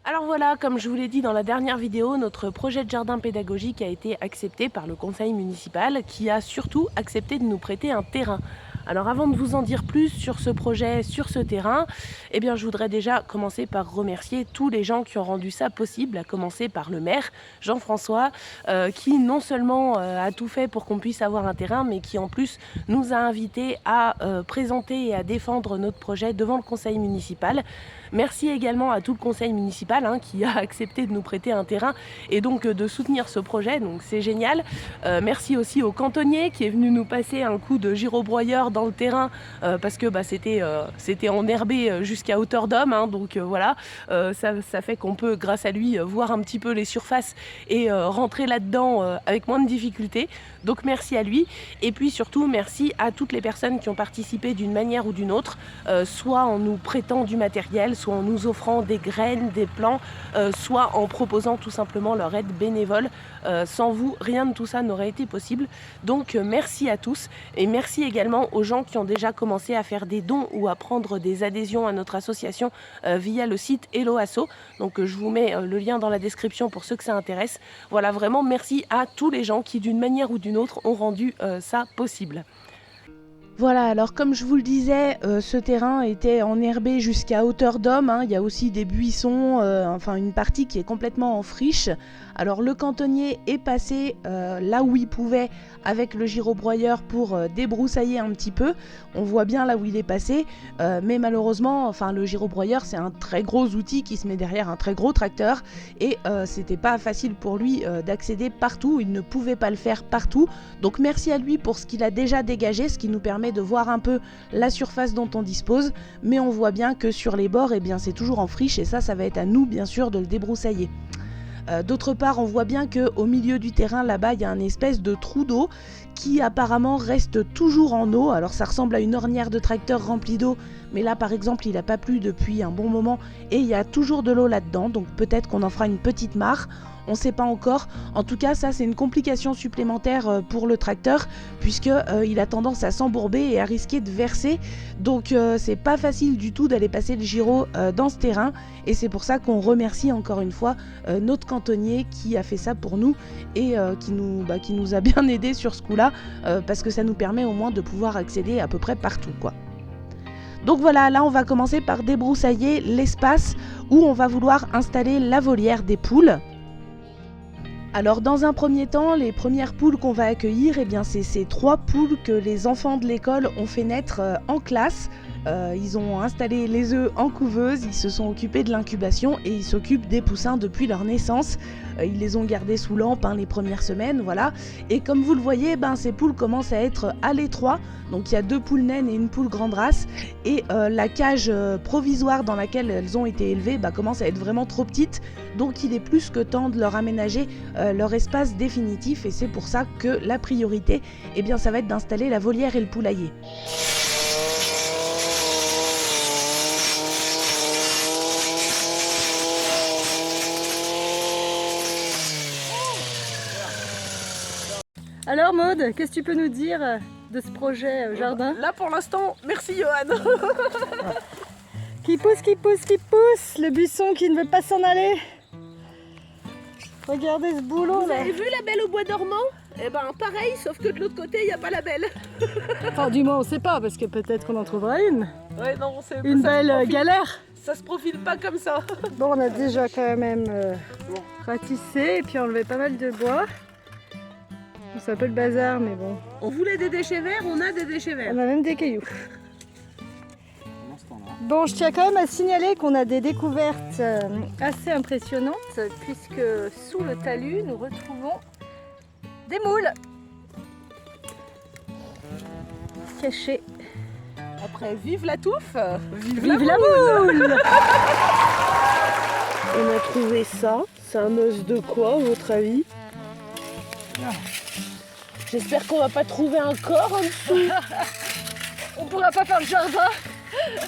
Alors voilà, comme je vous l'ai dit dans la dernière vidéo, notre projet de jardin pédagogique a été accepté par le conseil municipal qui a surtout accepté de nous prêter un terrain. Alors avant de vous en dire plus sur ce projet, sur ce terrain, je voudrais déjà commencer par remercier tous les gens qui ont rendu ça possible, à commencer par le maire, Jean-François, qui non seulement a tout fait pour qu'on puisse avoir un terrain, mais qui en plus nous a invités à présenter et à défendre notre projet devant le conseil municipal. Merci également à tout le conseil municipal qui a accepté de nous prêter un terrain et donc de soutenir ce projet, donc c'est génial. Merci aussi au cantonnier qui est venu nous passer un coup de girobroyeur dans le terrain parce que c'était enherbé jusqu'à hauteur d'homme, donc voilà, ça fait qu'on peut grâce à lui voir un petit peu les surfaces et rentrer là-dedans avec moins de difficultés. Donc merci à lui et puis surtout merci à toutes les personnes qui ont participé d'une manière ou d'une autre, soit en nous prêtant du matériel, soit en nous offrant des graines, des plants, soit en proposant tout simplement leur aide bénévole. Sans vous, rien de tout ça n'aurait été possible. Donc merci à tous et merci également aux gens qui ont déjà commencé à faire des dons ou à prendre des adhésions à notre association via le site Hello Asso. Donc je vous mets le lien dans la description pour ceux que ça intéresse. Voilà, vraiment merci à tous les gens qui d'une manière ou d'une autre ont rendu ça possible. Voilà, alors comme je vous le disais, ce terrain était enherbé jusqu'à hauteur d'homme, il y a aussi des buissons, enfin une partie qui est complètement en friche. Alors le cantonnier est passé là où il pouvait avec le girobroyeur pour débroussailler un petit peu. On voit bien là où il est passé, mais malheureusement, le girobroyeur c'est un très gros outil qui se met derrière un très gros tracteur et c'était pas facile pour lui d'accéder partout, il ne pouvait pas le faire partout. Donc merci à lui pour ce qu'il a déjà dégagé, ce qui nous permet de voir un peu la surface dont on dispose, mais on voit bien que sur les bords, c'est toujours en friche et ça va être à nous bien sûr de le débroussailler. D'autre part, on voit bien qu'au milieu du terrain, là-bas, il y a un espèce de trou d'eau qui apparemment reste toujours en eau. Alors ça ressemble à une ornière de tracteur remplie d'eau, mais là par exemple, il n'a pas plu depuis un bon moment et il y a toujours de l'eau là-dedans, donc peut-être qu'on en fera une petite mare. On ne sait pas encore. En tout cas, ça c'est une complication supplémentaire pour le tracteur puisque il a tendance à s'embourber et à risquer de verser. Donc c'est pas facile du tout d'aller passer le giro dans ce terrain et c'est pour ça qu'on remercie encore une fois notre cantonnier qui a fait ça pour nous et qui nous a bien aidé sur ce coup-là parce que ça nous permet au moins de pouvoir accéder à peu près partout, quoi. Donc voilà, là on va commencer par débroussailler l'espace où on va vouloir installer la volière des poules. Alors dans un premier temps, les premières poules qu'on va accueillir, c'est ces 3 poules que les enfants de l'école ont fait naître en classe. Ils ont installé les œufs en couveuse, ils se sont occupés de l'incubation et ils s'occupent des poussins depuis leur naissance. Ils les ont gardés sous lampe les premières semaines, voilà. Et comme vous le voyez, ces poules commencent à être à l'étroit. Donc il y a 2 poules naines et une poule grande race. Et la cage provisoire dans laquelle elles ont été élevées commence à être vraiment trop petite. Donc il est plus que temps de leur aménager leur espace définitif. Et c'est pour ça que la priorité, ça va être d'installer la volière et le poulailler. Alors Maude, qu'est-ce que tu peux nous dire de ce projet jardin? Là pour l'instant, merci Johan. Qui pousse, qui pousse, qui pousse, le buisson qui ne veut pas s'en aller. Regardez ce boulot Vous là. avez vu la belle au bois dormant? Pareil, sauf que de l'autre côté, il n'y a pas la belle. Enfin du moins on sait pas, parce que peut-être qu'on en trouvera une. Ouais, non, c'est Une belle galère. Ça se profile pas comme ça. Bon, on a déjà quand même ratissé et puis enlevé pas mal de bois. C'est un peu le bazar, mais bon. On voulait des déchets verts, on a des déchets verts. On a même des cailloux. Bon, je tiens quand même à signaler qu'on a des découvertes assez impressionnantes, puisque sous le talus, nous retrouvons des moules cachés. Après, vive la touffe, vive la moule. On a trouvé ça. C'est un os de quoi, à votre avis? J'espère qu'on va pas trouver un corps en dessous. On pourra pas faire le jardin.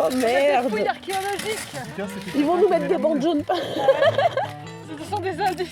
Oh merde. Fouilles archéologiques. Ils vont nous mettre des bandes jaunes. Ce sont des indices.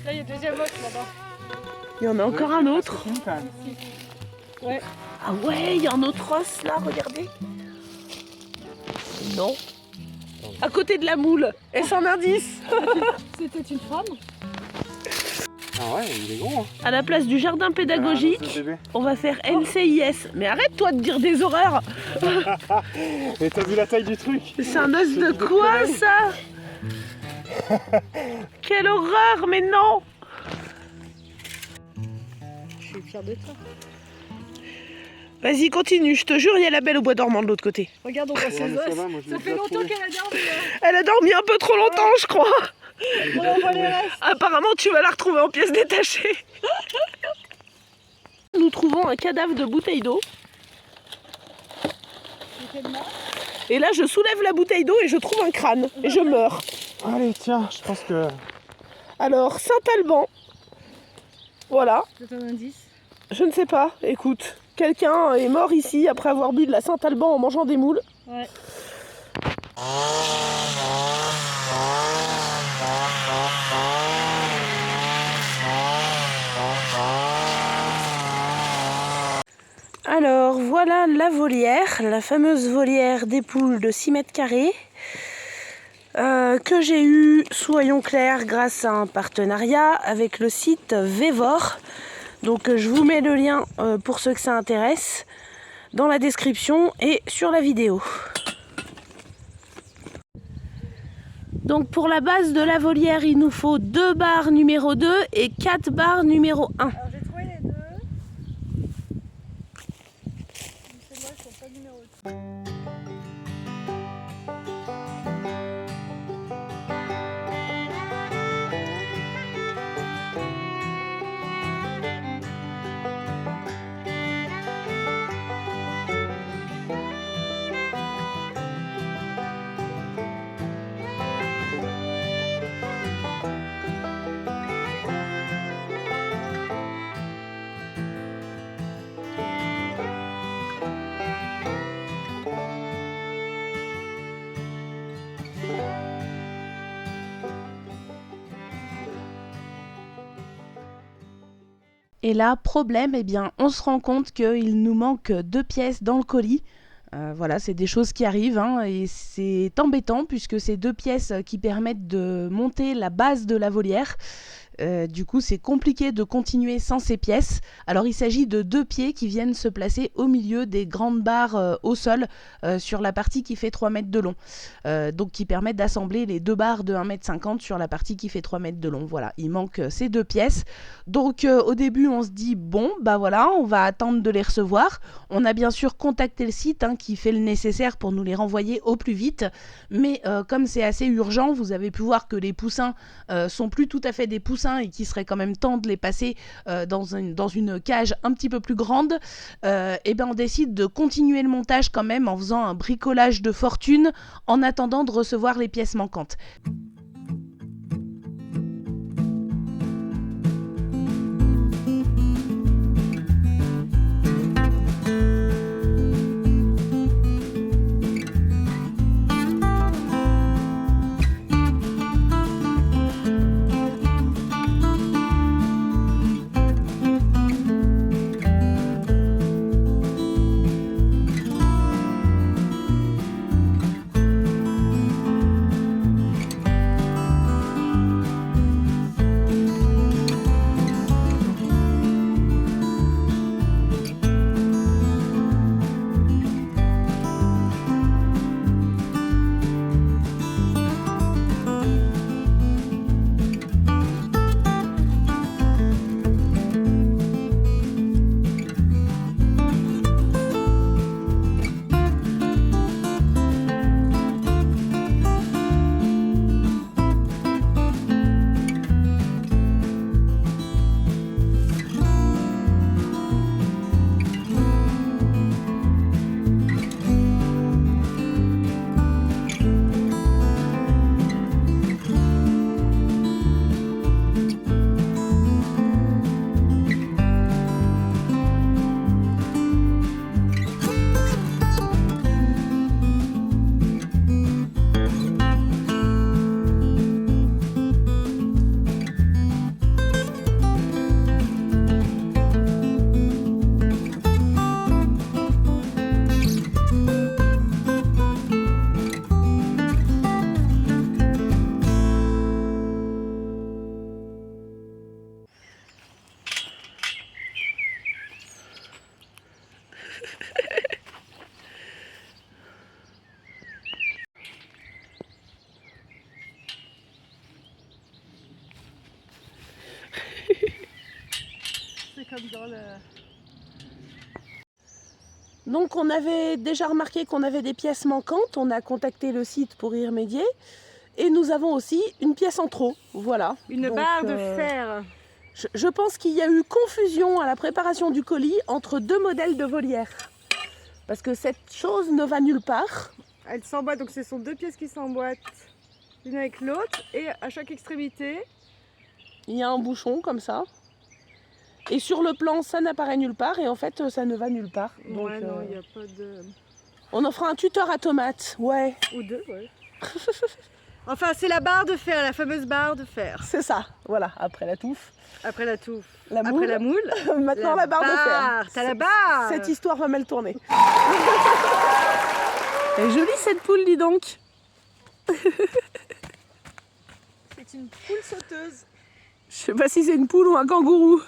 Là, il y a deuxième os là-bas. Il y en a encore un autre. Ouais. Ah ouais, il y a un autre os là, regardez. Non. À côté de la moule. Est-ce un indice? C'était une femme. Ah ouais, il est gros. Hein. À la place du jardin pédagogique, on va faire NCIS. Mais arrête-toi de dire des horreurs. Et t'as vu la taille du truc? C'est un os de quoi ça? Quelle horreur, mais non! Je suis fière de toi. Vas-y, continue, je te jure, il y a la belle au bois dormant de l'autre côté. Regarde, on voit ses os. Ça fait longtemps qu'elle a dormi. Elle a dormi un peu trop longtemps, je crois. On voit les restes. Apparemment, tu vas la retrouver en pièces détachées. Nous trouvons un cadavre de bouteille d'eau. Et là, je soulève la bouteille d'eau et je trouve un crâne. Et je meurs. Allez, tiens, je pense que... Alors, Saint-Alban. Voilà. C'est un indice. Je ne sais pas. Écoute, quelqu'un est mort ici après avoir bu de la Saint-Alban en mangeant des moules. Ouais. Alors voilà la volière, la fameuse volière des poules de 6 mètres carrés que j'ai eue, soyons clairs, grâce à un partenariat avec le site Vévor. Donc je vous mets le lien pour ceux que ça intéresse dans la description et sur la vidéo. Donc pour la base de la volière, il nous faut 2 barres numéro 2 et 4 barres numéro 1. Alors j'ai trouvé les deux. C'est moi, ils sont pas numéro 2. Et là, problème, eh bien, on se rend compte qu'il nous manque 2 pièces dans le colis. Voilà, c'est des choses qui arrivent hein, et c'est embêtant puisque c'est 2 pièces qui permettent de monter la base de la volière. Du coup, c'est compliqué de continuer sans ces pièces. Alors, il s'agit de 2 pieds qui viennent se placer au milieu des grandes barres au sol sur la partie qui fait 3 mètres de long. Donc, qui permettent d'assembler les 2 barres de 1,50 m sur la partie qui fait 3 mètres de long. Voilà, il manque ces 2 pièces. Donc, au début, on se dit, bon, bah voilà, on va attendre de les recevoir. On a bien sûr contacté le site hein, qui fait le nécessaire pour nous les renvoyer au plus vite. Mais comme c'est assez urgent, vous avez pu voir que les poussins sont plus tout à fait des poussins et qu'il serait quand même temps de les passer dans une cage un petit peu plus grande, et ben on décide de continuer le montage quand même en faisant un bricolage de fortune en attendant de recevoir les pièces manquantes. comme dans le... Donc on avait déjà remarqué qu'on avait des pièces manquantes, on a contacté le site pour y remédier. Et nous avons aussi une pièce en trop, voilà. Une Donc, barre de fer. Je pense qu'il y a eu confusion à la préparation du colis entre deux modèles de volière. Parce que cette chose ne va nulle part. Elle s'emboîte, donc ce sont deux pièces qui s'emboîtent l'une avec l'autre. Et à chaque extrémité, Il y a un bouchon comme ça. Et sur le plan, ça n'apparaît nulle part. Et en fait, ça ne va nulle part. Donc, ouais, non, il n'y a pas de... on en fera un tuteur à tomates, ouais. Ou deux, ouais. Enfin, c'est la barre de fer, la fameuse barre de fer. C'est ça, voilà. Après la touffe, Après la touffe, la moule. après la moule, Maintenant la barre de fer. T'as la barre. Cette histoire va mal tourner. Elle est jolie cette poule, dis donc. C'est une poule sauteuse. Je sais pas si c'est une poule ou un kangourou.